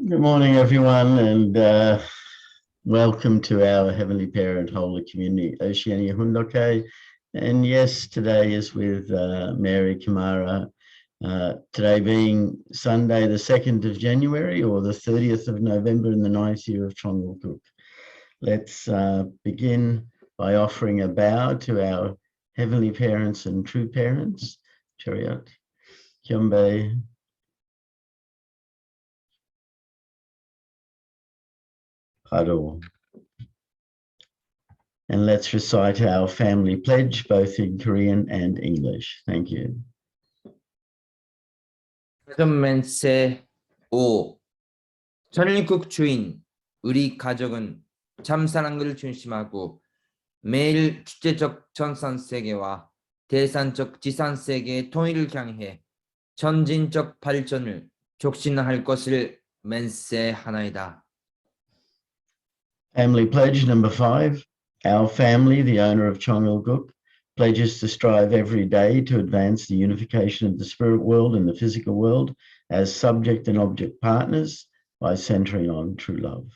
Good morning, everyone, and welcome to our Heavenly Parent Holy Community, Oceania Hundoke. And yes, today is with Mary Camara. Today being Sunday, the 2nd of January, or the 30th of November in the 9th year of Chongalkuk. Let's begin by offering a bow to our Heavenly Parents and True Parents. Chariot, Kyombe, Paro. And let's recite our family pledge, both in Korean and English. Thank you. 가정멘세 5. 천일국 주인, 우리 가족은 참사랑을 중심하고 매일 주체적 전산세계와 대산적 지산세계의 통일을 향해 점진적 발전을 촉진할 것을 맹세하나이다. Family pledge number 5. Our family, the owner of Chongalkuk, pledges to strive every day to advance the unification of the spirit world and the physical world as subject and object partners by centering on true love.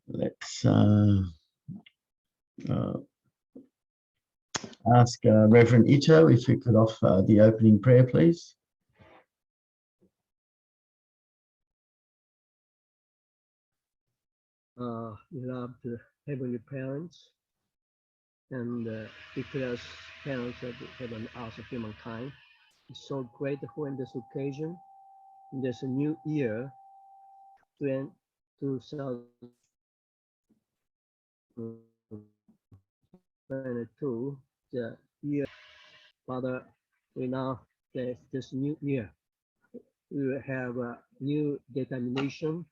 Let's ask Reverend Ito if we could offer the opening prayer, please. Beloved Heavenly Parents and victorious parents of heaven, earth of humankind, it's so grateful in this occasion, in this new year, 2022, the year. Father, we now, this new year, we will have a new determination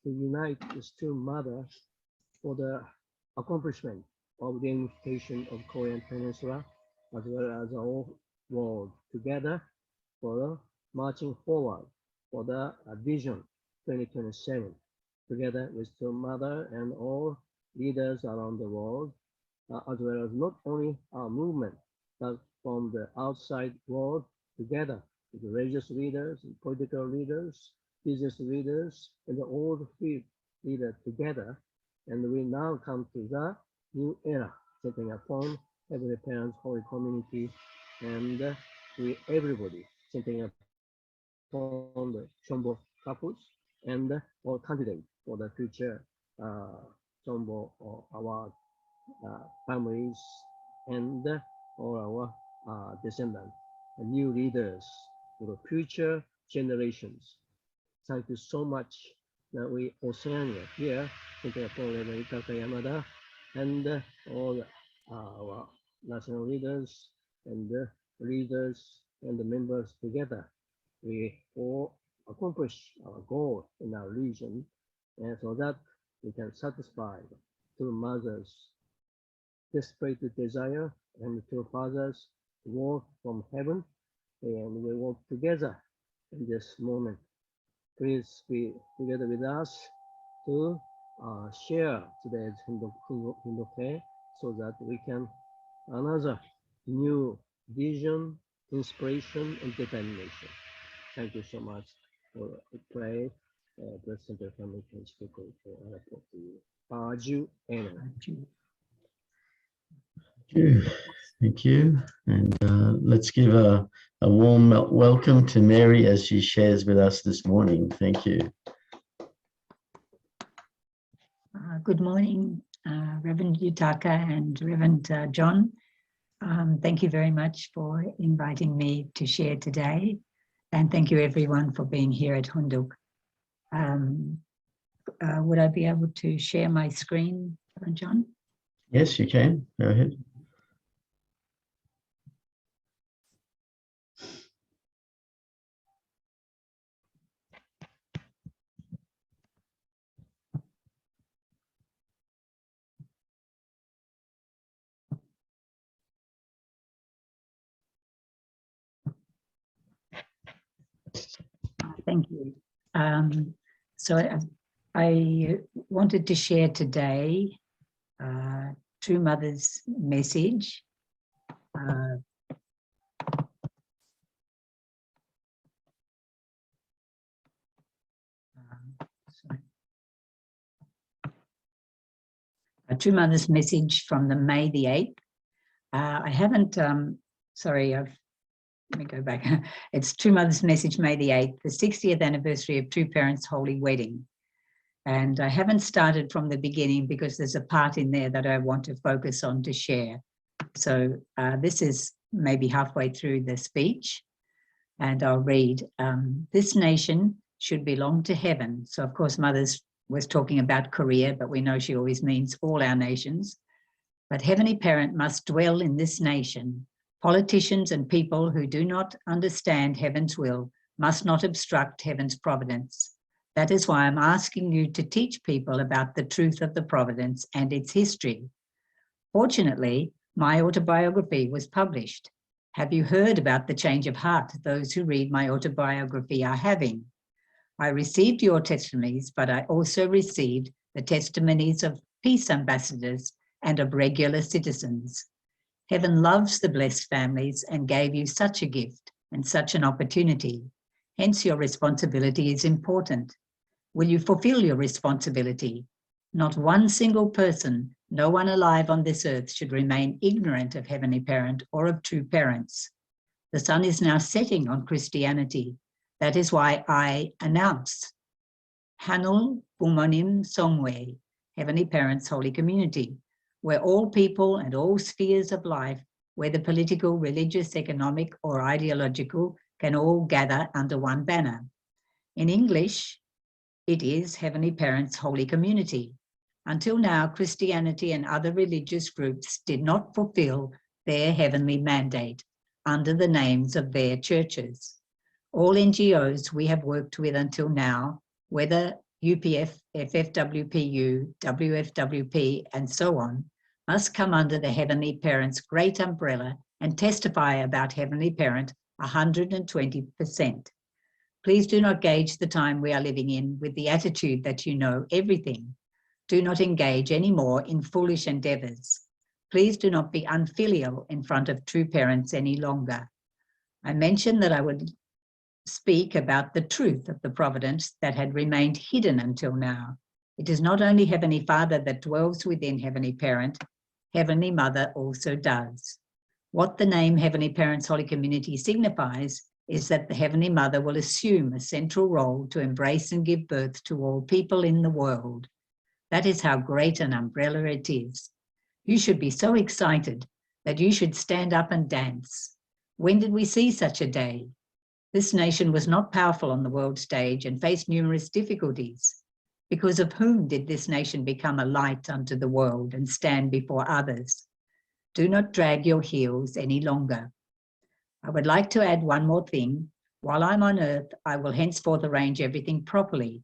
to unite these two mothers for the accomplishment of the unification of Korean Peninsula as well as the whole world together for marching forward for the vision 2027 together with the mother and all leaders around the world as well as not only our movement but from the outside world together with the religious leaders, political leaders, business leaders, and all the three leaders together. And we now come to the new era, setting upon Heavenly Parents, Holy Community, and we everybody setting upon the Chombo couples and all candidates for the future Chombo or our families and all our descendants, new leaders for the future generations. Thank you so much that we Oceania here, thinking upon Reverend Itaka Yamada and all our national leaders and the leaders and the members together. We all accomplish our goal in our region, and so that we can satisfy two mothers' desperate desire and two fathers' work from heaven, and we work together in this moment. Please be together with us to share today's Hindoke so that we can another new vision, inspiration, and determination. Thank you so much for pray. Blessed the family can speak for you. Paju Amen. Thank you. And let's give a warm welcome to Mary as she shares with us this morning. Thank you. Good morning, Reverend Yutaka and Reverend John. Thank you very much for inviting me to share today. And thank you everyone for being here at Hunduk. Would I be able to share my screen, John? Yes, you can. Go ahead. Thank you. So I wanted to share today True Mother's message. True Mother's message from the May the 8th. I haven't, sorry, let me go back. It's True Mother's message, May the 8th, the 60th anniversary of True Parents' Holy Wedding. And I haven't started from the beginning because there's a part in there that I want to focus on to share. So this is maybe halfway through the speech, and I'll read. This nation should belong to heaven. So of course, Mother's was talking about Korea, but we know she always means all our nations. But Heavenly Parent must dwell in this nation. Politicians and people who do not understand heaven's will must not obstruct heaven's providence. That is why I'm asking you to teach people about the truth of the providence and its history. Fortunately, my autobiography was published. Have you heard about the change of heart those who read my autobiography are having? I received your testimonies, but I also received the testimonies of peace ambassadors and of regular citizens. Heaven loves the blessed families and gave you such a gift and such an opportunity. Hence, your responsibility is important. Will you fulfill your responsibility? Not one single person, no one alive on this earth should remain ignorant of Heavenly Parent or of true parents. The sun is now setting on Christianity. That is why I announce Hanul Bumonim Songwe, Heavenly Parents' Holy Community, where all people and all spheres of life, whether political, religious, economic, or ideological, can all gather under one banner. In English, it is Heavenly Parents' Holy Community. Until now, Christianity and other religious groups did not fulfill their heavenly mandate under the names of their churches. All NGOs we have worked with until now, whether UPF, FFWPU, WFWP, and so on, must come under the Heavenly Parent's great umbrella and testify about Heavenly Parent 120%. Please do not gauge the time we are living in with the attitude that you know everything. Do not engage anymore in foolish endeavors. Please do not be unfilial in front of true parents any longer. I mentioned that I would speak about the truth of the providence that had remained hidden until now. It is not only Heavenly Father that dwells within Heavenly Parent, Heavenly Mother also does. What the name Heavenly Parents Holy Community signifies is that the Heavenly Mother will assume a central role to embrace and give birth to all people in the world. That is how great an umbrella it is. You should be so excited that you should stand up and dance. When did we see such a day? This nation was not powerful on the world stage and faced numerous difficulties. Because of whom did this nation become a light unto the world and stand before others? Do not drag your heels any longer. I would like to add one more thing. While I'm on earth, I will henceforth arrange everything properly.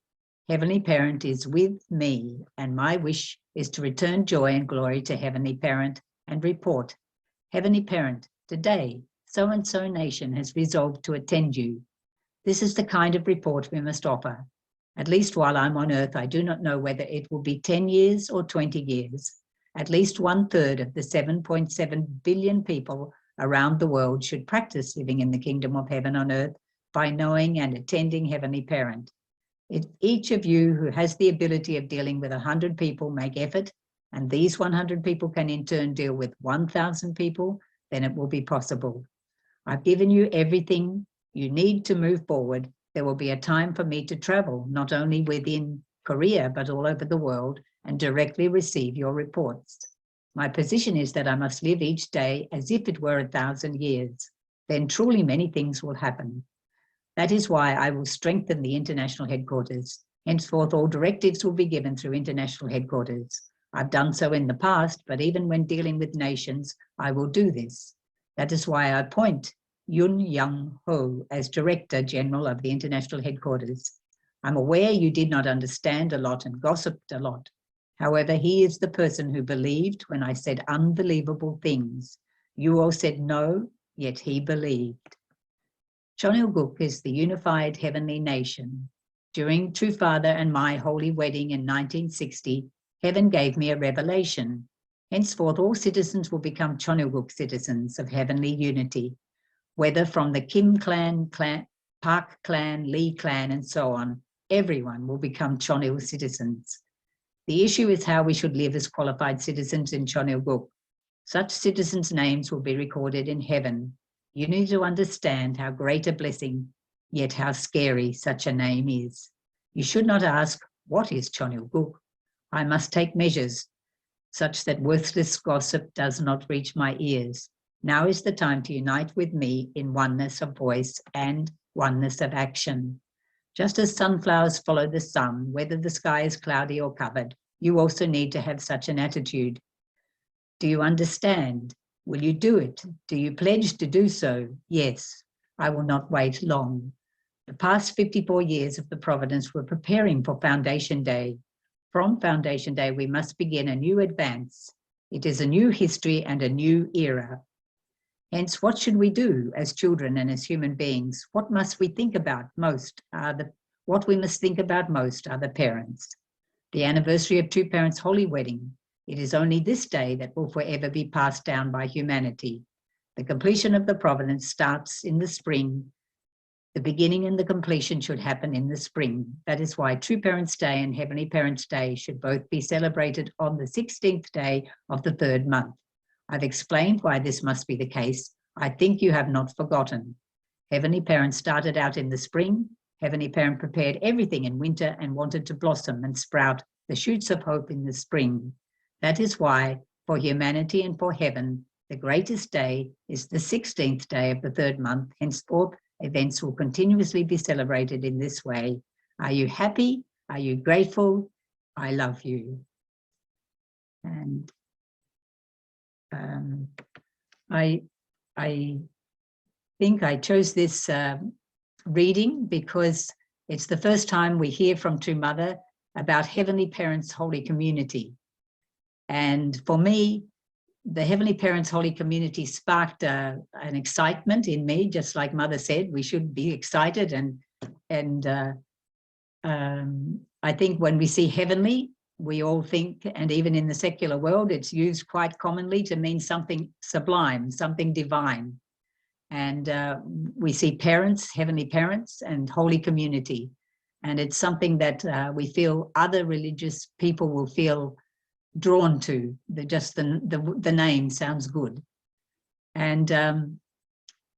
Heavenly Parent is with me, and my wish is to return joy and glory to Heavenly Parent and report, Heavenly Parent, today, so-and-so nation has resolved to attend you. This is the kind of report we must offer. At least while I'm on earth, I do not know whether it will be 10 years or 20 years. At least 1/3 of the 7.7 billion people around the world should practice living in the kingdom of heaven on earth by knowing and attending Heavenly Parent. If each of you who has the ability of dealing with 100 people make effort, and these 100 people can in turn deal with 1,000 people, then it will be possible. I've given you everything you need to move forward. There will be a time for me to travel, not only within Korea, but all over the world, and directly receive your reports. My position is that I must live each day as if it were 1,000 years. Then truly many things will happen. That is why I will strengthen the international headquarters. Henceforth, all directives will be given through international headquarters. I've done so in the past, but even when dealing with nations, I will do this. That is why I appoint Yun Young Ho as Director General of the International Headquarters. I'm aware you did not understand a lot and gossiped a lot. However, he is the person who believed when I said unbelievable things. You all said no, yet he believed. Chonilguk is the unified heavenly nation. During True Father and my holy wedding in 1960, heaven gave me a revelation. Henceforth, all citizens will become Chonilguk citizens of heavenly unity, whether from the Kim clan, Park clan, Lee clan, and so on. Everyone will become Chonil citizens. The issue is how we should live as qualified citizens in Chonilguk. Such citizens' names will be recorded in heaven. You need to understand how great a blessing, yet how scary such a name is. You should not ask, what is Chonilguk? I must take measures such that worthless gossip does not reach my ears. Now is the time to unite with me in oneness of voice and oneness of action. Just as sunflowers follow the sun, whether the sky is cloudy or covered, you also need to have such an attitude. Do you understand? Will you do it? Do you pledge to do so? Yes, I will not wait long. The past 54 years of the Providence were preparing for Foundation Day. From Foundation Day, we must begin a new advance. It is a new history and a new era. Hence, what should we do as children and as human beings? What must we think about most? What we must think about most are the parents. The anniversary of two parents' holy wedding. It is only this day that will forever be passed down by humanity. The completion of the Providence starts in the spring. The beginning and the completion should happen in the spring. That is why True Parents' Day and Heavenly Parents' Day should both be celebrated on the 16th day of the 3rd month. I've explained why this must be the case. I think you have not forgotten. Heavenly Parent started out in the spring. Heavenly Parent prepared everything in winter and wanted to blossom and sprout the shoots of hope in the spring. That is why, for humanity and for heaven, the greatest day is the 16th day of the 3rd month. Henceforth, events will continuously be celebrated in this way. Are you happy? Are you grateful? I love you. And I think I chose this reading because it's the first time we hear from True Mother about Heavenly Parents' Holy Community. And for me, the Heavenly Parents' Holy Community sparked an excitement in me, just like Mother said, we should be excited. And I think when we see heavenly, we all think, and even in the secular world, it's used quite commonly to mean something sublime, something divine. And we see parents, heavenly parents, and holy community. And it's something that we feel other religious people will feel drawn to. Just the name sounds good. And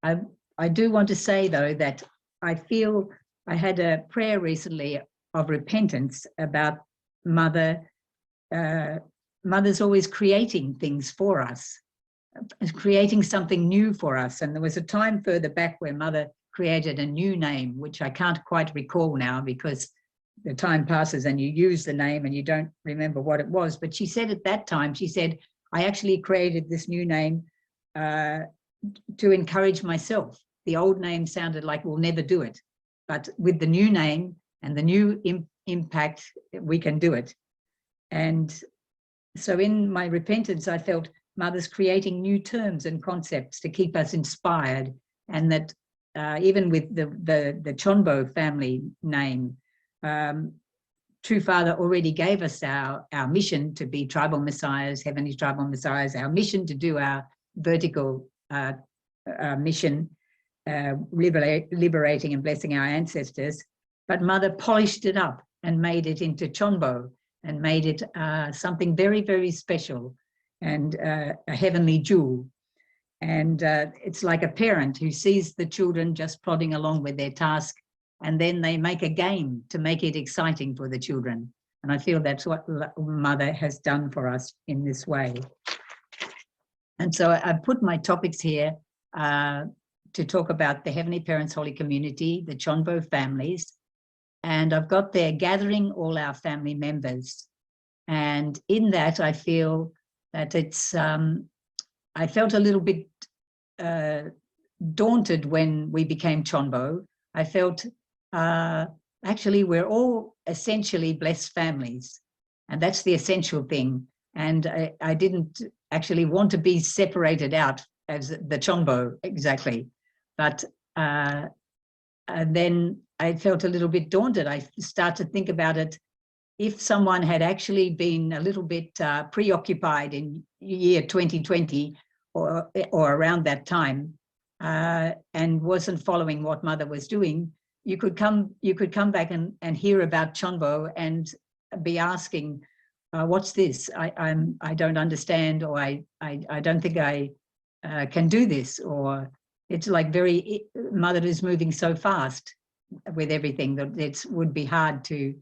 I do want to say, though, that I feel I had a prayer recently of repentance about Mother. Mother's always creating things for us, creating something new for us. And there was a time further back where Mother created a new name, which I can't quite recall now because the time passes and you use the name and you don't remember what it was. But she said at that time, she said, I actually created this new name to encourage myself. The old name sounded like we'll never do it. But with the new name and the new impact, we can do it. And so in my repentance, I felt Mother's creating new terms and concepts to keep us inspired. And that even with the Chonbo family name, True Father already gave us our mission to be tribal messiahs, heavenly tribal messiahs, our mission to do our vertical mission, liberating and blessing our ancestors. But Mother polished it up and made it into Chonbo and made it something very, very special and a heavenly jewel. And it's like a parent who sees the children just plodding along with their task, and then they make a game to make it exciting for the children. And I feel that's what Mother has done for us in this way. And so I've put my topics here to talk about the Heavenly Parents Holy Community, the Chonbo families, and I've got there gathering all our family members. And in that, I feel that it's, I felt a little bit daunted when we became Chonbo. I felt actually we're all essentially blessed families, and that's the essential thing. And I didn't actually want to be separated out as the Chonbo exactly, but then I felt a little bit daunted. I started to think about it. If someone had actually been a little bit preoccupied in year 2020 or around that time and wasn't following what Mother was doing, you could come back and hear about Chonbo and be asking, what's this? I don't understand, or I don't think I can do this, or it's like mother is moving so fast with everything that it would be hard to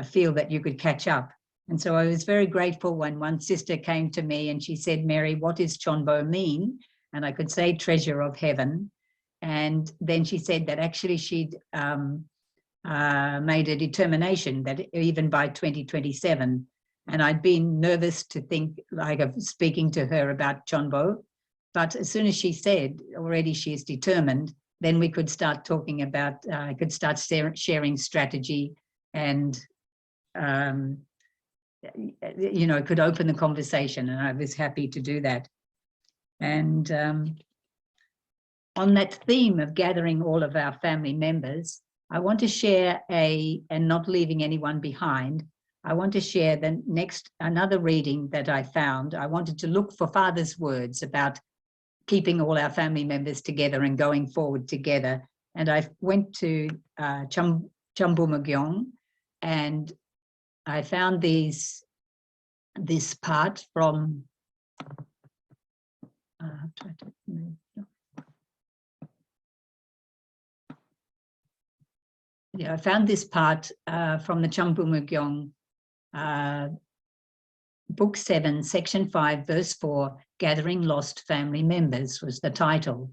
feel that you could catch up. And so I was very grateful when one sister came to me and she said, Mary, what does Chonbo mean? And I could say treasure of heaven. And then she said that actually she'd made a determination that even by 2027, and I'd been nervous to think like of speaking to her about Chonbo, but as soon as she said already she's determined, then we could start talking about, I could start sharing strategy and, you know, could open the conversation, and I was happy to do that. And on that theme of gathering all of our family members, I want to share and not leaving anyone behind, I want to share another reading that I found. I wanted to look for Father's words about keeping all our family members together and going forward together. And I went to Chambumagyon, and I found this part from, I found this part from the Chambumagyon, Book 7, Section 5, Verse 4, Gathering Lost Family Members was the title.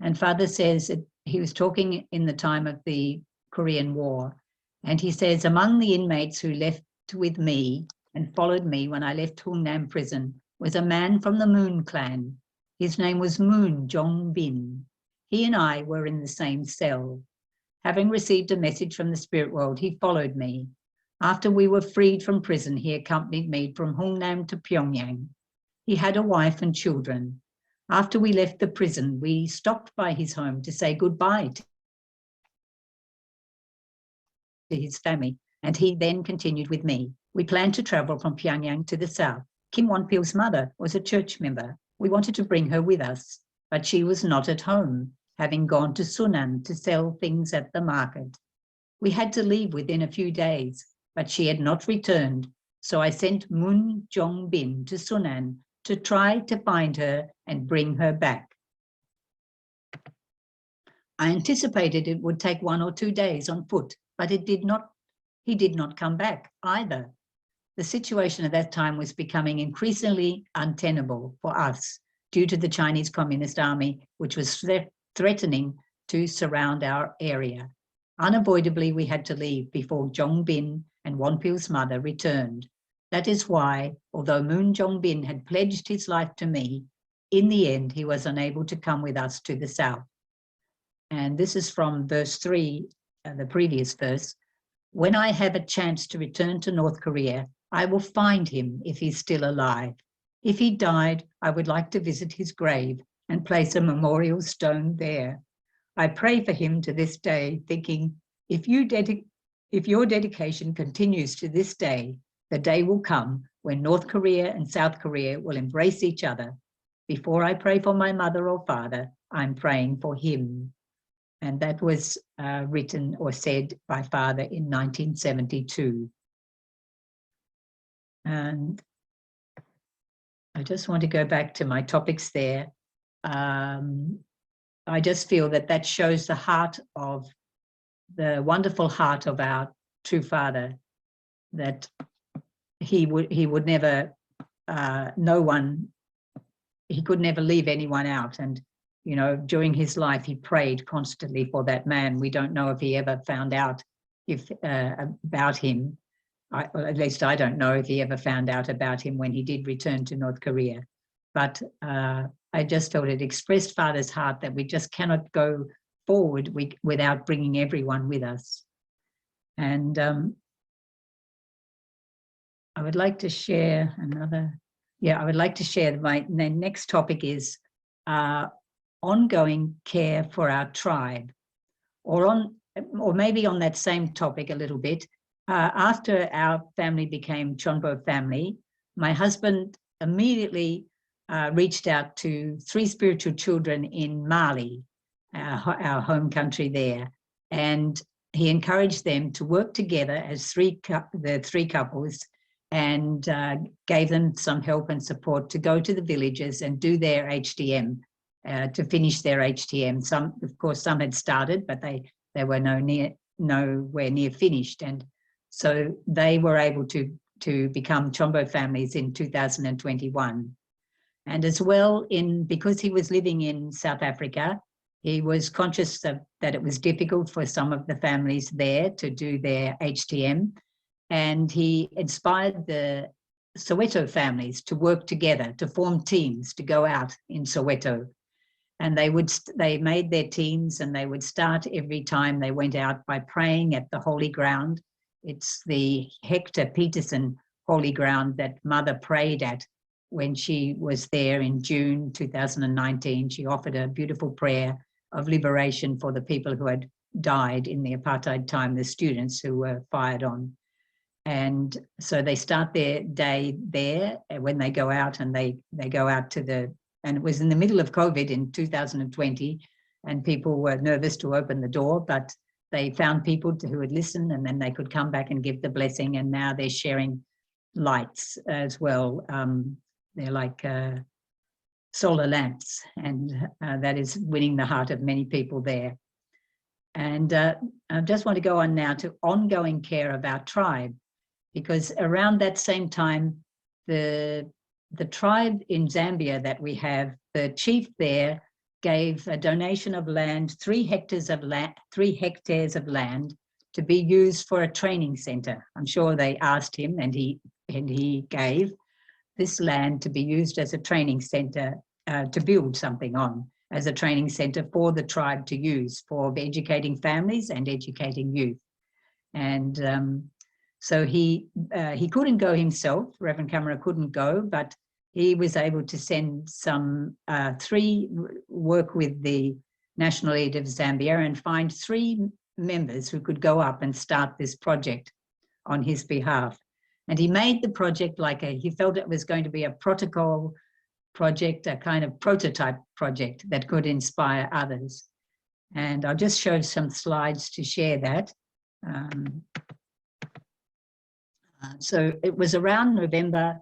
And Father says that he was talking in the time of the Korean War. And he says, among the inmates who left with me and followed me when I left Hungnam prison was a man from the Moon clan. His name was Moon Jong-bin. He and I were in the same cell. Having received a message from the spirit world, he followed me. After we were freed from prison, he accompanied me from Hungnam to Pyongyang. He had a wife and children. After we left the prison, we stopped by his home to say goodbye to his family, and he then continued with me. We planned to travel from Pyongyang to the south. Kim Won-pil's mother was a church member. We wanted to bring her with us, but she was not at home, having gone to Sunan to sell things at the market. We had to leave within a few days, but she had not returned, so I sent Moon Jong-bin to Sunan to try to find her and bring her back. I anticipated it would take 1 or 2 days on foot, but he did not come back either. The situation at that time was becoming increasingly untenable for us due to the Chinese Communist Army, which was threatening to surround our area. Unavoidably, we had to leave before Jong-bin and Won-pil's mother returned. That is why, although Moon Jong-bin had pledged his life to me, in the end, he was unable to come with us to the south. And this is from verse 3, the previous verse. When I have a chance to return to North Korea, I will find him if he's still alive. If he died, I would like to visit his grave and place a memorial stone there. I pray for him to this day, thinking, if your dedication continues to this day, the day will come when North Korea and South Korea will embrace each other. Before I pray for my mother or father, I'm praying for him. And that was written or said by Father in 1972. And I just want to go back to my topics there. I just feel that that shows the wonderful heart of our true Father, that he would never, he could never leave anyone out. And, you know, during his life, he prayed constantly for that man. We don't know if he ever found out about him. Or at least I don't know if he ever found out about him when he did return to North Korea. But I just felt it expressed Father's heart that we just cannot go forward without bringing everyone with us. And I would like to share I would like to share my next topic is ongoing care for our tribe, or maybe on that same topic a little bit. After our family became Chonbo family, my husband immediately reached out to 3 spiritual children in Mali, our home country there, and he encouraged them to work together as the three couples and gave them some help and support to go to the villages and do their HTM, to finish their HTM. Some, of course, some had started, but they were nowhere near finished. And so they were able to become Chombo families in 2021. And as well, because he was living in South Africa, he was conscious that it was difficult for some of the families there to do their HTM. And he inspired the Soweto families to work together, to form teams, to go out in Soweto. And they made their teams, and they would start every time they went out by praying at the holy ground. It's the Hector Peterson holy ground that Mother prayed at when she was there in June 2019. She offered a beautiful prayer of liberation for the people who had died in the apartheid time, the students who were fired on. And so they start their day there when they go out, and they go out to and it was in the middle of COVID in 2020, and people were nervous to open the door, but they found people who would listen, and then they could come back and give the blessing. And now they're sharing lights as well. They're like solar lamps, and that is winning the heart of many people there. And I just want to go on now to ongoing care of our tribe, because around that same time, the tribe in Zambia that we have, the chief there gave a donation of land, 3 hectares of land to be used for a training center. I'm sure they asked him, and he gave this land to be used as a training center, to build something on as a training center for the tribe to use for educating families and educating youth. And so he couldn't go himself. Reverend Camara couldn't go, but he was able to send some 3, work with the National Leader of Zambia and find 3 members who could go up and start this project on his behalf. And he made the project he felt it was going to be a protocol project, a kind of prototype project that could inspire others. And I'll just show some slides to share that. So it was around November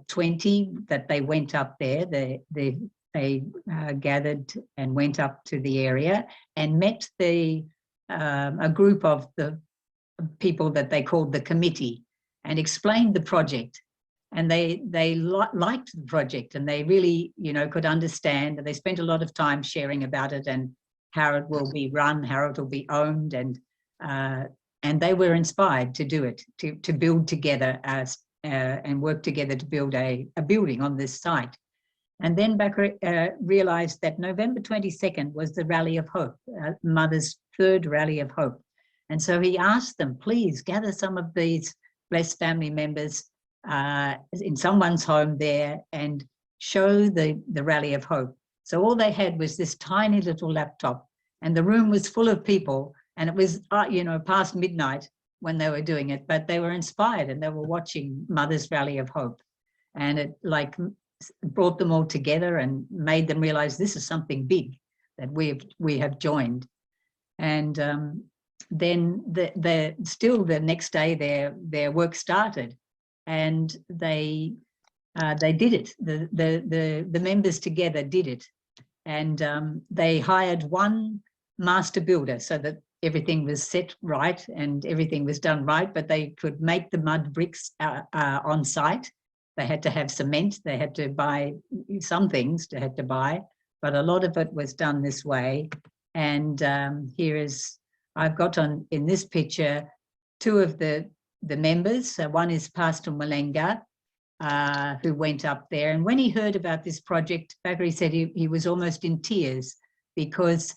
20 that they went up there. They gathered and went up to the area and met a group of the people that they called the committee, and explained the project. And they liked the project, and they really, could understand. And they spent a lot of time sharing about it and how it will be run, how it will be owned, and they were inspired to do it, to build together and work together to build a building on this site. And then Bakr realized that November 22nd was the Rally of Hope, Mother's 3rd Rally of Hope. And so he asked them, please gather some of these blessed family members in someone's home there and show the Rally of Hope. So all they had was this tiny little laptop, and the room was full of people, and it was, past midnight when they were doing it, but they were inspired, and they were watching Mother's Rally of Hope. And it brought them all together and made them realize this is something big that we have joined. And then still the next day their work started, and they did it. The members together did it, and they hired one master builder so that everything was set right and everything was done right, but they could make the mud bricks on site. They had to have cement, they had to buy some things they had to buy, but a lot of it was done this way. And here is, I've got in this picture 2 of the members. One is Pastor Malenga, who went up there. And when he heard about this project, Bakri said he was almost in tears, because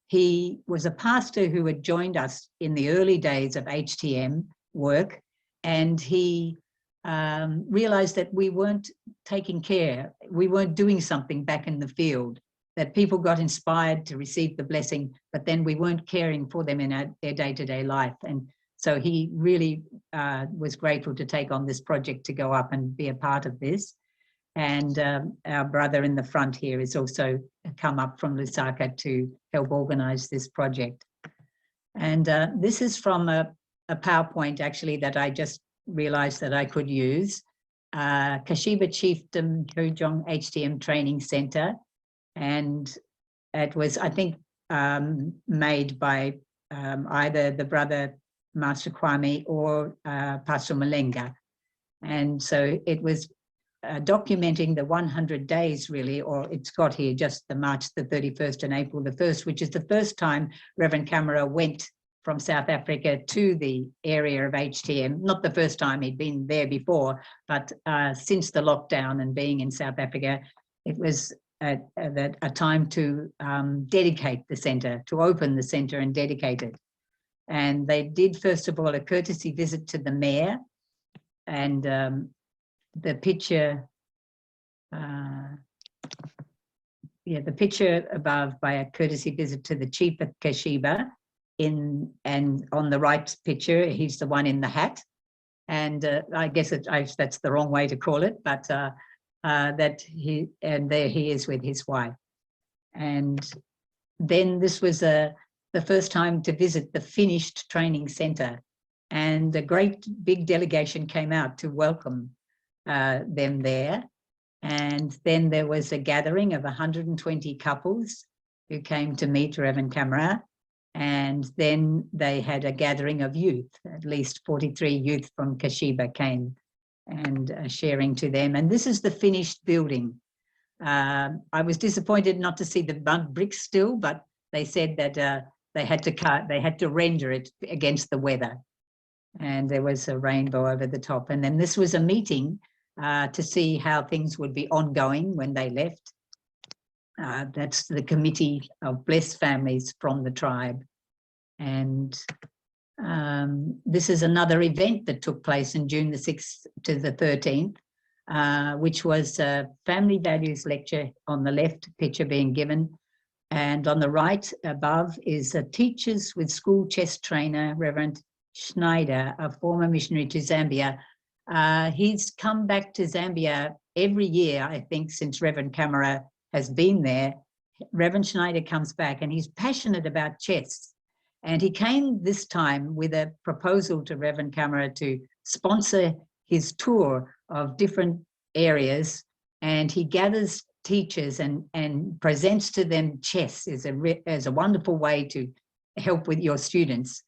he was a pastor who had joined us in the early days of HTM work, and he realized that we weren't taking care, we weren't doing something back in the field, that people got inspired to receive the blessing, but then we weren't caring for them in their day-to-day life. And so he really was grateful to take on this project to go up and be a part of this. And our brother in the front here has also come up from Lusaka to help organize this project. And this is from a PowerPoint actually that I just realized that I could use. Kashiba Chiefdom Hujong HTM Training Center, and it was, I think, made by either the brother Master Kwame or Pastor Malenga. And so it was documenting the 100 days, really, or it's got here just the March the 31st and April the 1st, which is the first time Reverend Camara went from South Africa to the area of HTM. Not the first time, he'd been there before, but since the lockdown and being in South Africa, it was a time to dedicate the center, to open the center and dedicate it. And they did, first of all, a courtesy visit to the mayor, and the picture, the picture above, by a courtesy visit to the chief of Kashiba, and on the right picture, he's the one in the hat. And I guess that's the wrong way to call it, but there he is with his wife. And then this was the first time to visit the finished training center, and a great big delegation came out to welcome them there. And then there was a gathering of 120 couples who came to meet Reverend Camara. And then they had a gathering of youth, at least 43 youth from Kashiba came and sharing to them. And this is the finished building. I was disappointed not to see the mud bricks still, but they said that they had to render it against the weather. And there was a rainbow over the top. And then this was a meeting to see how things would be ongoing when they left. That's the committee of blessed families from the tribe. And this is another event that took place in June the 6th to the 13th, which was a family values lecture on the left picture being given. And on the right above is a teachers with school chess trainer, Reverend Schneider, a former missionary to Zambia. He's come back to Zambia every year, I think, since Reverend Camara has been there. Reverend Schneider comes back and he's passionate about chess. And he came this time with a proposal to Reverend Camara to sponsor his tour of different areas. And he gathers teachers and presents to them chess as a wonderful way to help with your students.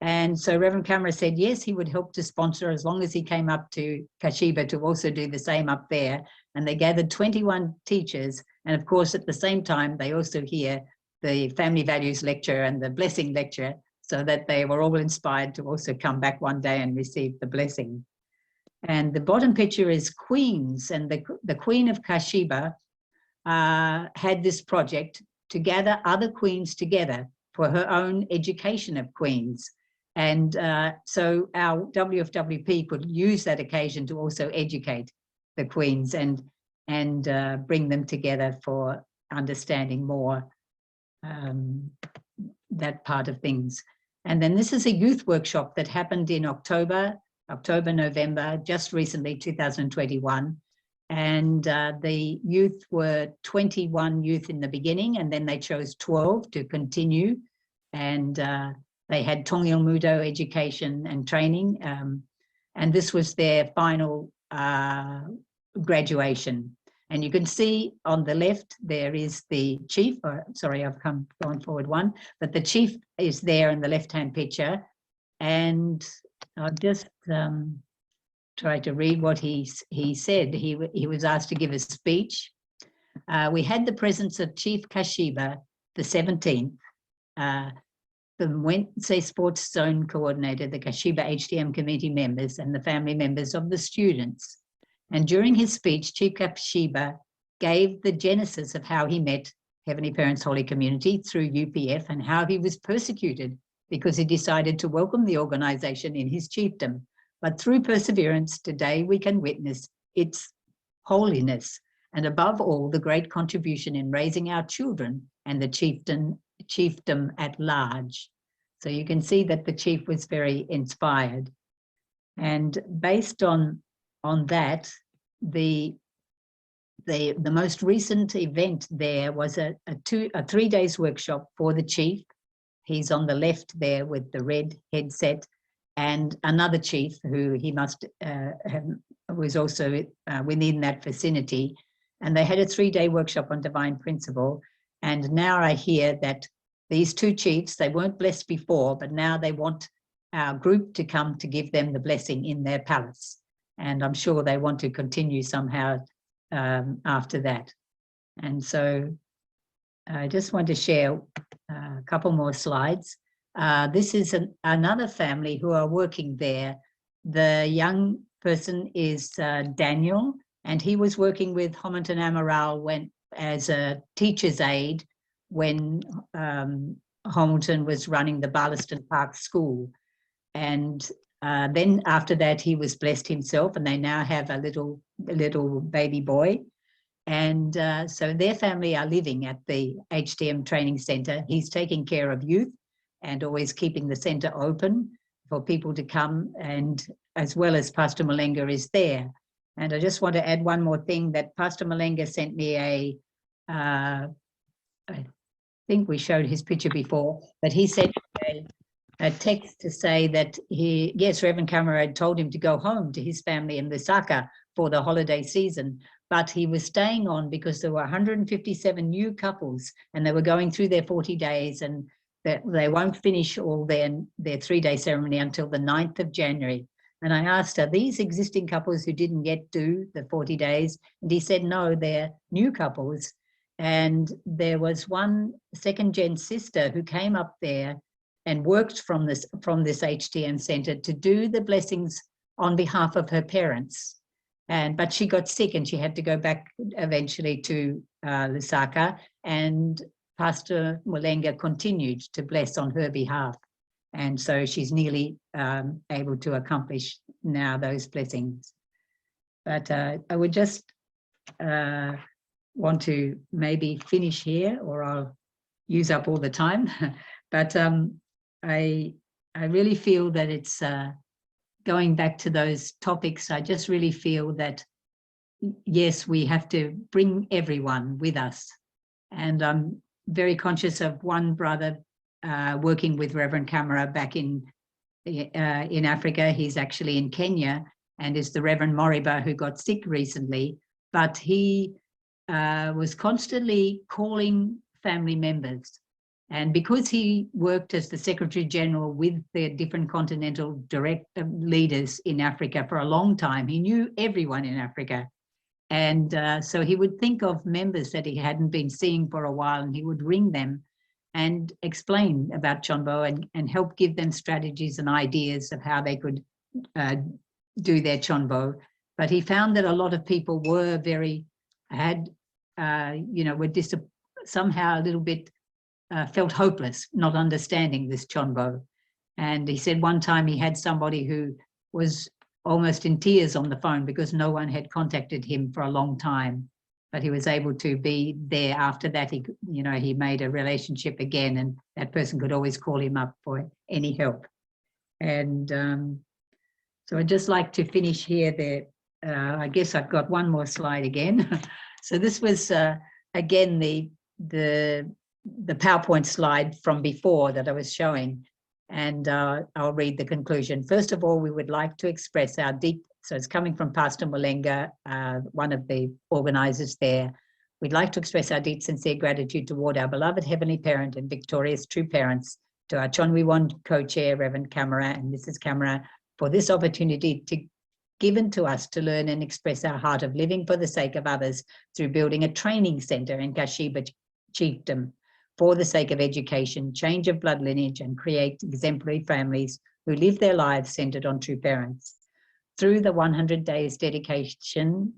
And so Reverend Camara said, yes, he would help to sponsor as long as he came up to Kashiba to also do the same up there. And they gathered 21 teachers. And of course, at the same time, they also hear the family values lecture and the blessing lecture, so that they were all inspired to also come back one day and receive the blessing. And the bottom picture is Queens, and the Queen of Kashiba had this project to gather other queens together for her own education of queens. And so our WFWP could use that occasion to also educate the queens and bring them together for understanding more that part of things. And then this is a youth workshop that happened in October, November, just recently, 2021. And the youth were 21 youth in the beginning, and then they chose 12 to continue. And they had Tongil Mudo education and training. And this was their final graduation. And you can see on the left, there is the chief, sorry, I've gone forward one, but the chief is there in the left-hand picture. And I'll just try to read what he said. He was asked to give a speech. We had the presence of Chief Kashiba, the 17th, the Wednesday Sports Zone Coordinator, the Kashiba HTM committee members, and the family members of the students. And during his speech, Chief Kashiba gave the genesis of how he met Heavenly Parents Holy Community through UPF, and how he was persecuted because he decided to welcome the organization in his chiefdom. But through perseverance, today we can witness its holiness, and above all, the great contribution in raising our children and the chiefdom at large. So you can see that the chief was very inspired. And based on that, the most recent event there was a 3 days workshop for the chief. He's on the left there with the red headset. and another chief who he must was also within that vicinity. And they had a 3-day workshop on divine principle. And now I hear that these 2 chiefs, they weren't blessed before, but now they want our group to come to give them the blessing in their palace. And I'm sure they want to continue somehow after that. And so I just want to share a couple more slides. This is another family who are working there. The young person is Daniel, and he was working with Homerton Amaral as a teacher's aide when Homerton was running the Barlaston Park School. And then after that, he was blessed himself, and they now have a little baby boy. And so their family are living at the HTM training center. He's taking care of youth and always keeping the center open for people to come, and as well as Pastor Malenga is there. And I just want to add one more thing, that Pastor Malenga sent me I think we showed his picture before, but he sent a text to say that Reverend Camara had told him to go home to his family in Lusaka for the holiday season, but he was staying on because there were 157 new couples and they were going through their 40 days, and that they won't finish all their 3-day ceremony until the 9th of January. And I asked her, these existing couples who didn't do the 40 days? And he said, no, they're new couples. And there was one second-gen sister who came up there and worked from this HTM center to do the blessings on behalf of her parents. But she got sick and she had to go back eventually to Lusaka, and Pastor Mulenga continued to bless on her behalf. And so she's nearly able to accomplish now those blessings. But I would just want to maybe finish here, or I'll use up all the time. But I really feel that it's going back to those topics. I just really feel that, yes, we have to bring everyone with us. And I'm very conscious of one brother working with Reverend Camara back in Africa. He's actually in Kenya, and is the Reverend Moriba, who got sick recently, but he was constantly calling family members. And because he worked as the Secretary General with the different continental leaders in Africa for a long time, he knew everyone in Africa. And so he would think of members that he hadn't been seeing for a while, and he would ring them and explain about Chonbo and help give them strategies and ideas of how they could do their Chonbo. But he found that a lot of people were somehow a little bit felt hopeless, not understanding this Chonbo. And he said one time he had somebody who was almost in tears on the phone because no one had contacted him for a long time, but he was able to be there. After that, he made a relationship again, and that person could always call him up for any help. And so I'd just like to finish here. I guess I've got one more slide again. So this was again the PowerPoint slide from before that I was showing, and I'll read the conclusion. First of all, we would like to express our deep, so it's coming from Pastor Mulenga, one of the organizers there. We'd like to express our deep, sincere gratitude toward our beloved Heavenly Parent and victorious true parents, to our Chonwiwon co-chair, Reverend Camara and Mrs. Camara, for this opportunity given to us to learn and express our heart of living for the sake of others through building a training center in Kashiba Chiefdom for the sake of education, change of blood lineage, and create exemplary families who live their lives centered on true parents. Through the 100 days dedicated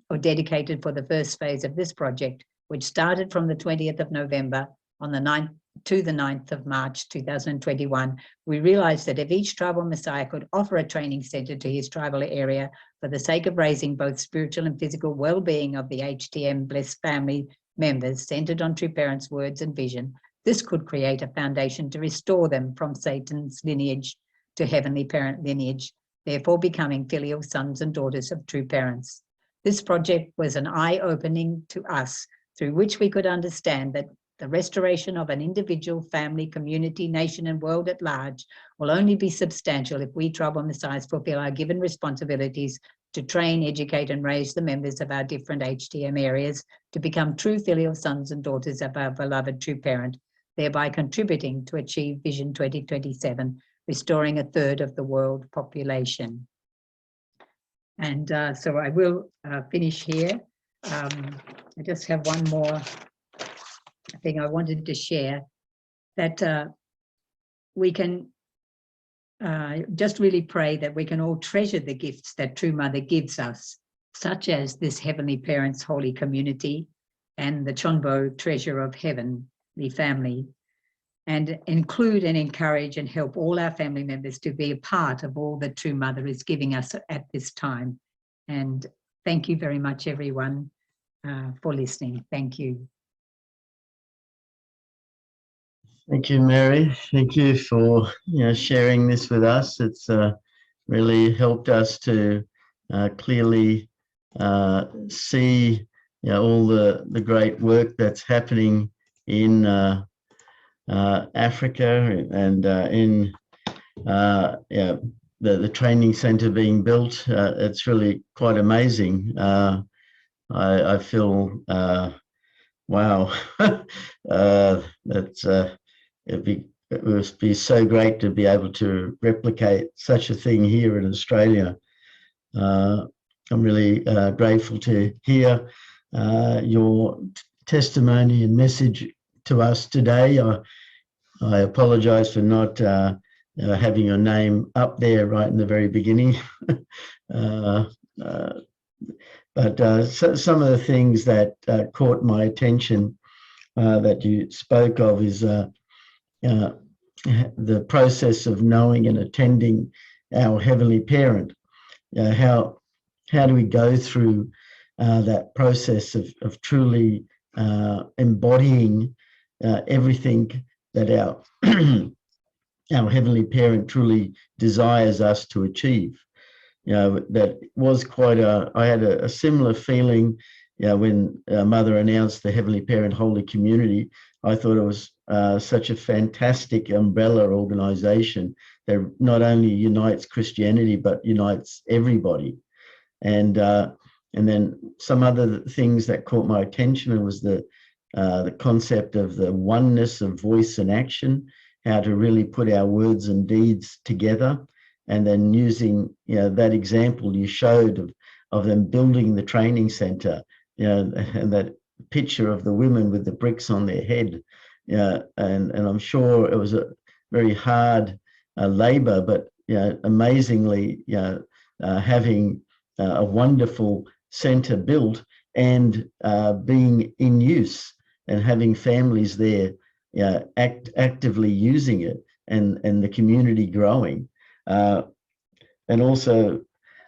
for the first phase of this project, which started from the 20th of November on the 9th to the 9th of March 2021, we realized that if each tribal Messiah could offer a training center to his tribal area for the sake of raising both spiritual and physical well-being of the HTM blessed family members centered on true parents' words and vision, this could create a foundation to restore them from Satan's lineage to heavenly parent lineage, therefore becoming filial sons and daughters of true parents. This project was an eye-opening to us, through which we could understand that The restoration of an individual, family, community, nation, and world at large will only be substantial if we, Tribal Messiahs, fulfill our given responsibilities to train, educate, and raise the members of our different HTM areas to become true filial sons and daughters of our beloved true parent, thereby contributing to achieve Vision 2027, restoring a third of the world population. And so I will finish here. I just have one more thing I wanted to share, that we can just really pray that we can all treasure the gifts that True Mother gives us, such as this Heavenly Parents Holy Community and the Chonbo Treasure of Heavenly Family, and include and encourage and help all our family members to be a part of all that True Mother is giving us at this time. And thank you very much, everyone, for listening. Thank you. Thank you, Mary. Thank you for sharing this with us. It's really helped us to clearly see all the great work that's happening in Africa, and in the training centre being built. It's really quite amazing. I feel wow. It would be so great to be able to replicate such a thing here in Australia. I'm really grateful to hear your testimony and message to us today. I apologise for not having your name up there right in the very beginning. But some of the things that caught my attention that you spoke of is the process of knowing and attending our Heavenly Parent. How do we go through that process of truly embodying everything that our our Heavenly Parent truly desires us to achieve? That was quite I had a similar feeling when Mother announced the Heavenly Parent Holy Community. I thought it was such a fantastic umbrella organization that not only unites Christianity, but unites everybody. And then some other things that caught my attention was the concept of the oneness of voice and action, how to really put our words and deeds together. And then using that example you showed of them building the training center, and that picture of the women with the bricks on their head. And I'm sure it was a very hard labor, but amazingly having a wonderful center built and being in use, and having families there actively using it, and the community growing. And also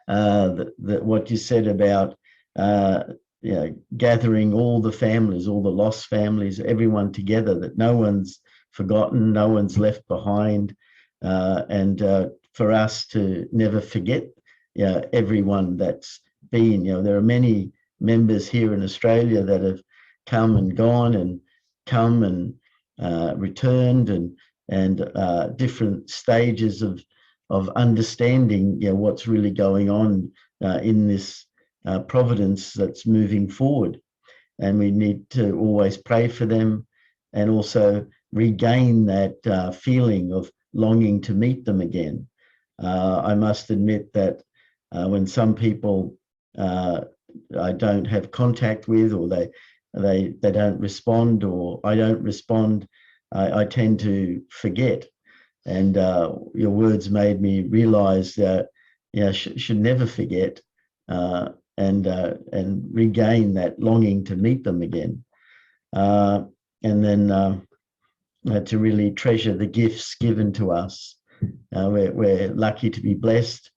what you said about gathering all the families, all the lost families, everyone together, that no one's forgotten, no one's left behind, and for us to never forget everyone that's been. There are many members here in Australia that have come and gone, and come and returned, and different stages of understanding what's really going on in this providence that's moving forward. And we need to always pray for them, and also regain that feeling of longing to meet them again. I must admit that when some people I don't have contact with, or they don't respond, or I don't respond, I tend to forget. And your words made me realize that should never forget, and regain that longing to meet them again, and then to really treasure the gifts given to us. We're lucky to be blessed,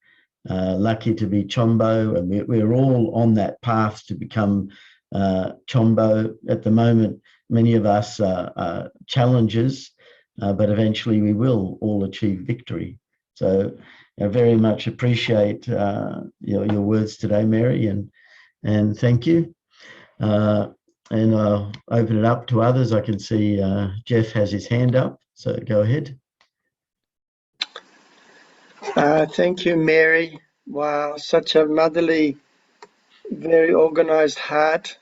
lucky to be Chombo, and we're all on that path to become Chombo. At the moment, many of us are challengers, but eventually we will all achieve victory. So I very much appreciate your words today, Mary, and thank you. and I'll open it up to others. I can see Jeff has his hand up, so go ahead. Thank you, Mary. Wow, such a motherly, very organized heart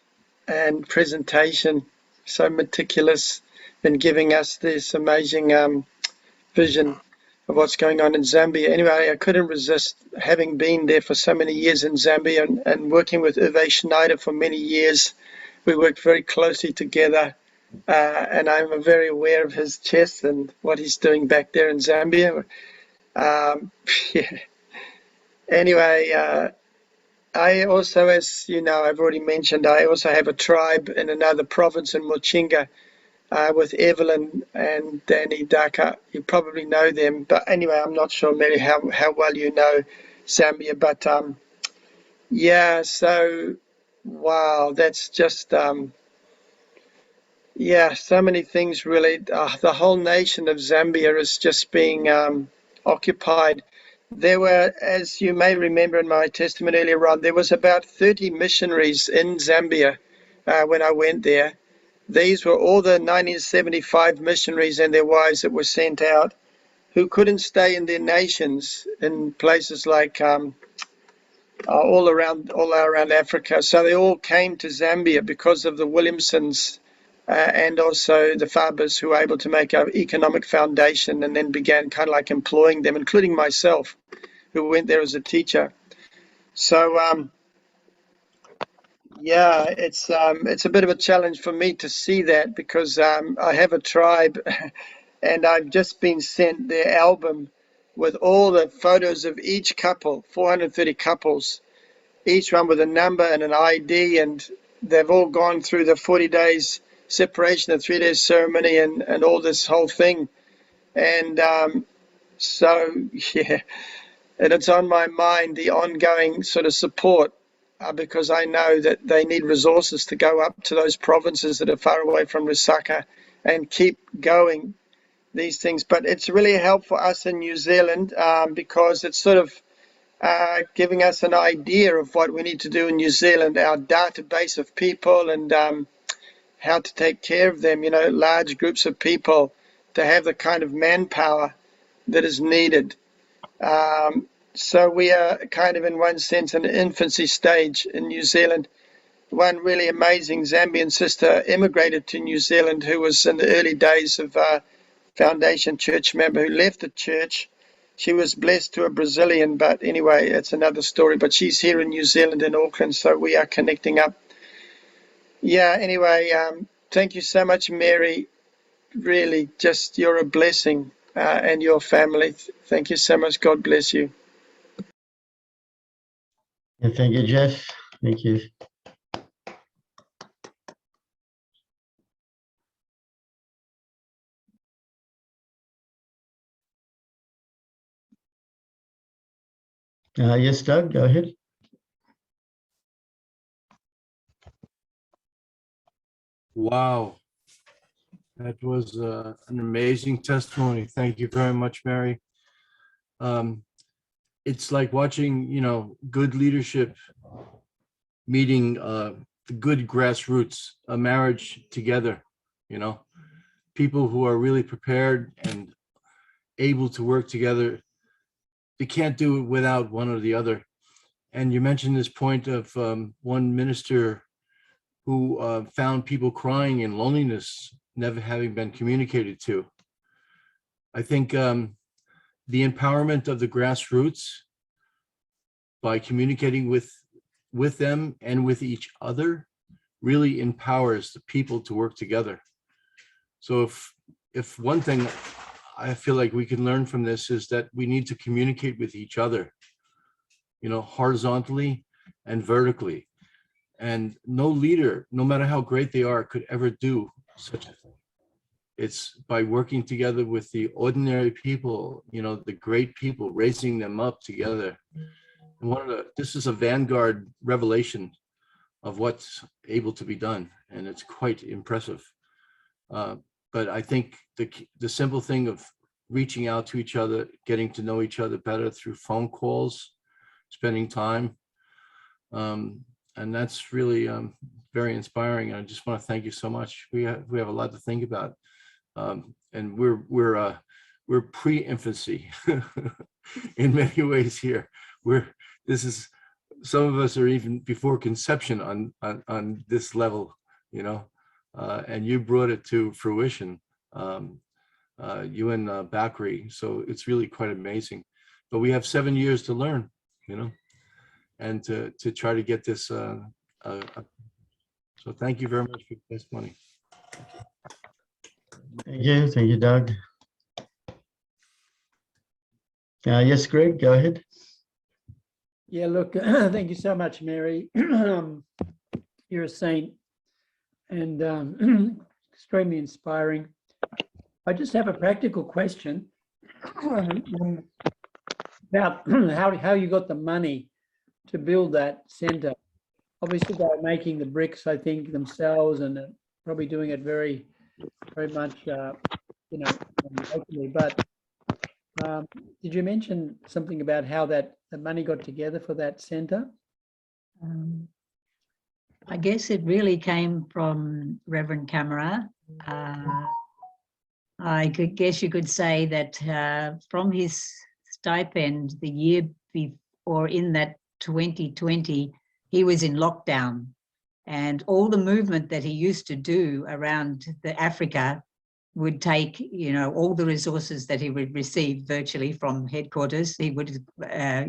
and presentation, so meticulous in giving us this amazing vision of what's going on in Zambia. Anyway, I couldn't resist having been there for so many years in Zambia and working with Uwe Schneider for many years. We worked very closely together, and I'm very aware of his chess and what he's doing back there in Zambia. Yeah. Anyway, I also, as you know, I've already mentioned, I also have a tribe in another province in Mochinga with Evelyn and Danny Daka. You probably know them, but anyway, I'm not sure, Mary, how well you know Zambia, but yeah, so wow, that's just yeah, so many things really. The whole nation of Zambia is just being occupied. There were, as you may remember in my testimony earlier on, there was about 30 missionaries in Zambia when I went there. These were all the 1975 missionaries and their wives that were sent out who couldn't stay in their nations in places like all around Africa. So they all came to Zambia because of the Williamsons and also the Fabers, who were able to make an economic foundation and then began kind of like employing them, including myself, who went there as a teacher. So yeah, it's a bit of a challenge for me to see that because I have a tribe and I've just been sent their album with all the photos of each couple, 430 couples, each one with a number and an ID, and they've all gone through the 40 days separation, the 3 days ceremony, and all this whole thing. And so, yeah, and it's on my mind, the ongoing sort of support, because I know that they need resources to go up to those provinces that are far away from Lusaka and keep going these things. But it's really helpful for us in New Zealand because it's sort of giving us an idea of what we need to do in New Zealand, our database of people and how to take care of them, you know, large groups of people to have the kind of manpower that is needed. So we are kind of in one sense in an infancy stage in New Zealand. One really amazing Zambian sister immigrated to New Zealand who was in the early days of Foundation Church member who left the church. She was blessed to a Brazilian, but anyway, it's another story. But she's here in New Zealand in Auckland, so we are connecting up. Yeah, anyway, thank you so much, Mary. Really, just you're a blessing and your family. Thank you so much. God bless you. And thank you, Jeff. Thank you. Yes, Doug, go ahead. Wow, that was an amazing testimony. Thank you very much, Mary. It's like watching, you know, good leadership meeting the good grassroots, a marriage together, you know, people who are really prepared and able to work together. They can't do it without one or the other. And you mentioned this point of one minister who found people crying in loneliness, never having been communicated to. I think the empowerment of the grassroots by communicating with them and with each other really empowers the people to work together. So if one thing I feel like we can learn from this is that we need to communicate with each other, you know, horizontally and vertically. And no leader, no matter how great they are, could ever do such a thing. It's by working together with the ordinary people, you know, the great people, raising them up together. And this is a vanguard revelation of what's able to be done, and it's quite impressive. But I think the simple thing of reaching out to each other, getting to know each other better through phone calls, spending time, and that's really very inspiring. And I just want to thank you so much. We have a lot to think about, and we're pre-infancy in many ways here. Some of us are even before conception on this level, you know, and you brought it to fruition, you and Bakri. So it's really quite amazing. But we have 7 years to learn, you know, and to try to get this. So thank you very much for your testimony. Thank you, Doug. Yes, Greg, go ahead. Yeah, look, thank you so much, Mary. You're a saint and extremely inspiring. I just have a practical question about how you got the money to build that center. Obviously, they're making the bricks, I think, themselves, and probably doing it very, very much, you know, locally. But did you mention something about how the money got together for that center? I guess it really came from Reverend Camara. I guess you could say that from his stipend the year before, in that 2020, he was in lockdown, and all the movement that he used to do around Africa would take, you know, all the resources that he would receive virtually from headquarters. He would,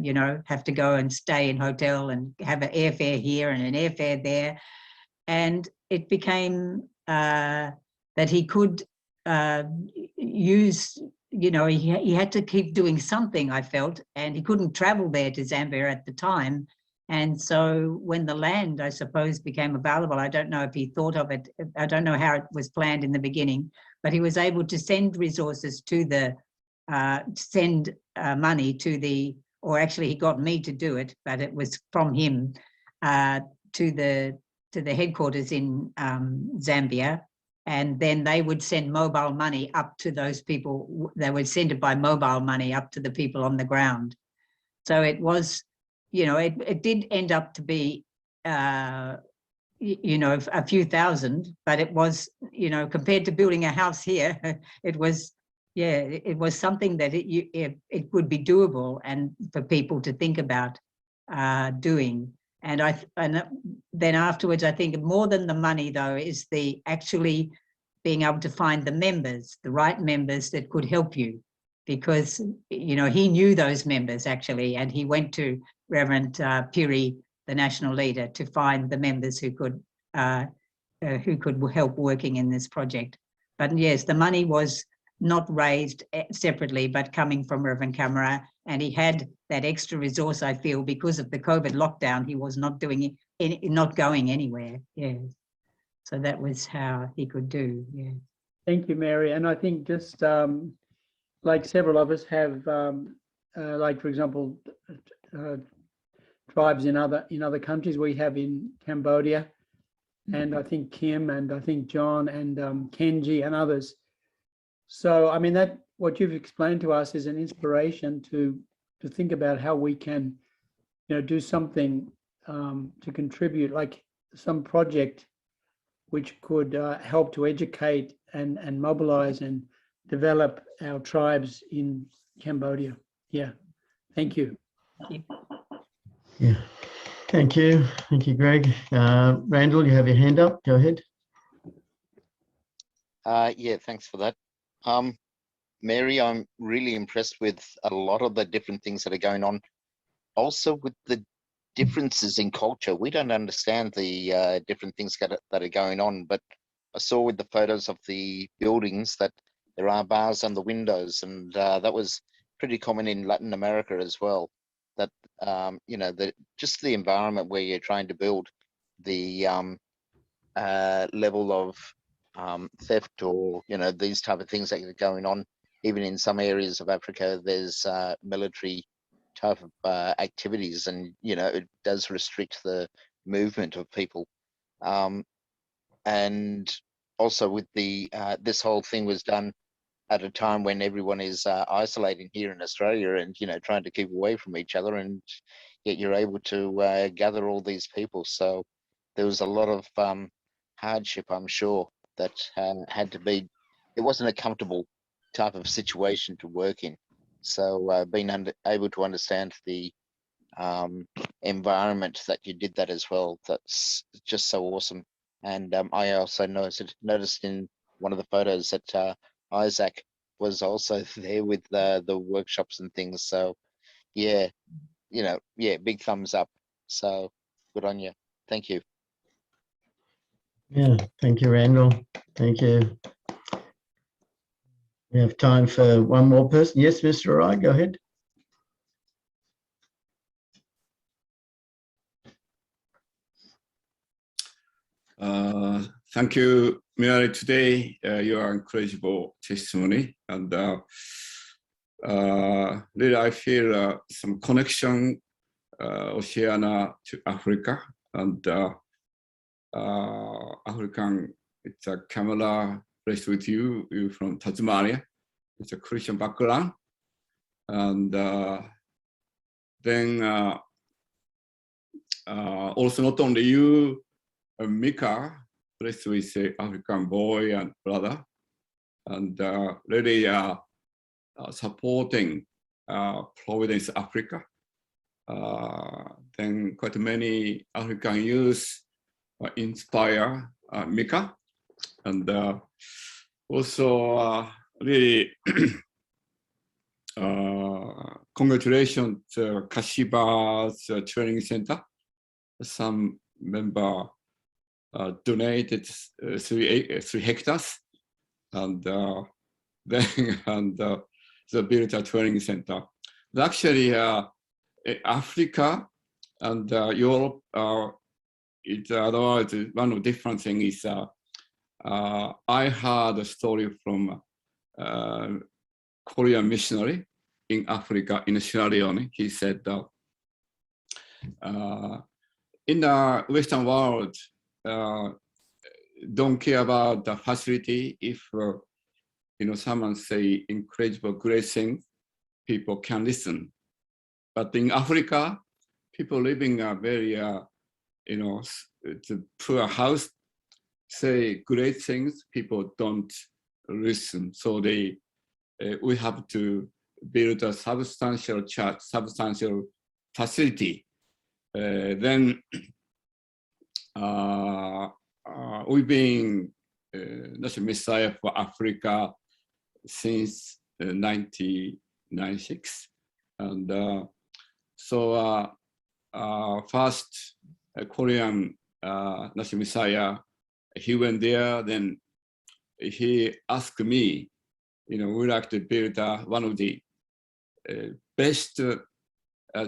you know, have to go and stay in hotel and have an airfare here and an airfare there. And it became that he could use, you know, he had to keep doing something, I felt, and he couldn't travel there to Zambia at the time. And so when the land, I suppose, became available, I don't know if he thought of it, I don't know how it was planned in the beginning, but he was able to send resources to the, money to the, or actually he got me to do it, but it was from him to the headquarters in Zambia. And then they would send mobile money up to those people. They would send it by mobile money up to the people on the ground. So it was, you know, it did end up to be, you know, a few thousand, but it was, you know, compared to building a house here, it was, yeah, it was something that it would be doable and for people to think about doing. And then afterwards, I think more than the money, though, is the actually being able to find the members, the right members that could help you, because, you know, he knew those members actually, and he went to Reverend Piri, the national leader, to find the members who could help working in this project. But yes, the money was not raised separately, but coming from Reverend Camara, and he had that extra resource, I feel, because of the COVID lockdown. He was not doing it, not going anywhere. Yeah, so that was how he could do. Yeah. Thank you, Mary. And I think just like several of us have, like for example, tribes in other countries. We have in Cambodia, and I think Kim and I think John and Kenji and others. So I mean, that what you've explained to us is an inspiration to think about how we can, you know, do something to contribute, like some project which could help to educate and mobilize and develop our tribes in Cambodia. Yeah, thank you. Thank you. Yeah, thank you, Greg. Randall, you have your hand up. Go ahead. Yeah, thanks for that. Mary, I'm really impressed with a lot of the different things that are going on. Also with the differences in culture. We don't understand the different things that are going on, but I saw with the photos of the buildings that there are bars on the windows, and that was pretty common in Latin America as well. That, you know, just the environment where you're trying to build, the level of theft, or, you know, these type of things that are going on. Even in some areas of Africa, there's military type of activities, and, you know, it does restrict the movement of people. And also with the this whole thing was done at a time when everyone is isolating here in Australia, and, you know, trying to keep away from each other, and yet you're able to gather all these people. So there was a lot of hardship, I'm sure, that had to be. It wasn't a comfortable type of situation to work in. So being able to understand the environment that you did that as well, that's just so awesome. And I also noticed in one of the photos that Isaac was also there with the workshops and things. So yeah, yeah, big thumbs up. So good on you. Thank you. Yeah, thank you, Randall. Thank you. We have time for one more person. Yes, Mr. Wright, go ahead. Thank you, Mary. Today, your incredible testimony, and really, I feel some connection, Oceania to Africa, and African. It's a Camara raised with you. You from Tasmania. It's a Christian background, and then also not only you. Mika, blessed with an African boy and brother, and really supporting Providence Africa. Then quite many African youth inspire Mika, and also really congratulations to Kashiba's training center. Some member donated 3 hectares, and then the built a training center. But actually, Africa and Europe it's otherwise one of different things is I heard a story from Korean missionary in Africa in Sierra Leone. He said in the Western world, don't care about the facility. If someone say incredible great things, people can listen. But in Africa, people living a very it's a poor house, say great things, people don't listen. So we have to build a substantial church, substantial facility. Then we've been National Messiah for Africa since 1996, and so first Korean National Messiah, he went there. Then he asked me, we'd like to build one of the best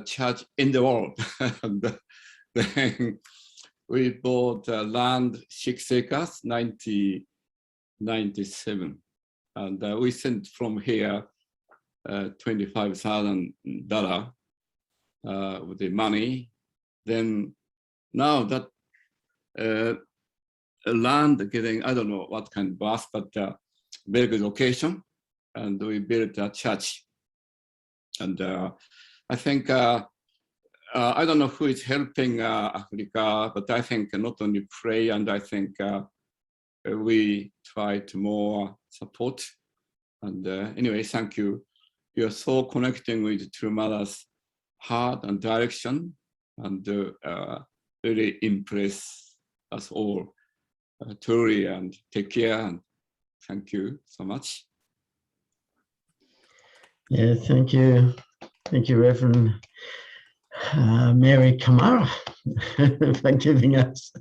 church in the world. And then we bought land 6 acres, 1997, and we sent from here $25,000 with the money. Then now that land getting, I don't know what kind of bus, but very good location, and we built a church. And I think I don't know who is helping Africa, but I think not only pray, and I think we try to more support. And anyway, thank you. You're so connecting with True Mother's heart and direction, and really impress us all truly. And take care, and thank you so much. Yeah, thank you. Thank you, Reverend Mary Camara, for giving us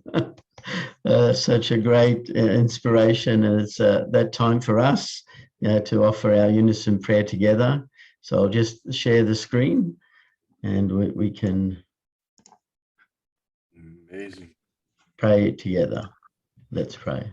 such a great inspiration. And it's that time for us to offer our unison prayer together. So I'll just share the screen and we can Amazing. Pray together. Let's pray.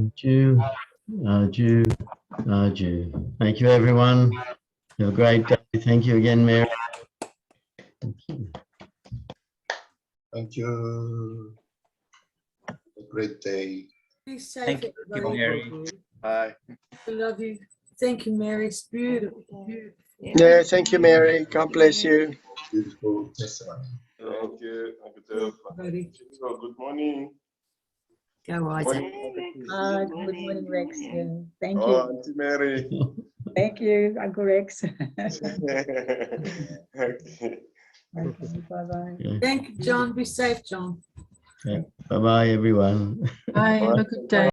Arju, Arju, Arju. Thank you, everyone. Have a great day. Thank you again, Mary. Thank you. Thank you. Have a great day. Be safe, Thank you, everybody. Mary. Bye. I love you. Thank you, Mary. It's beautiful. Beautiful. Yeah, thank you, Mary. God bless you. Beautiful testimony. Thank you. Thank you too. Everybody. So, good morning. Go Isaac. Good morning, Rex. Yeah, thank Oh, you. Auntie Mary. Thank you, Uncle Rex. Okay. Okay, bye-bye. Okay. Thank you, John. Be safe, John. Bye-bye, everyone. Bye. Have a good day.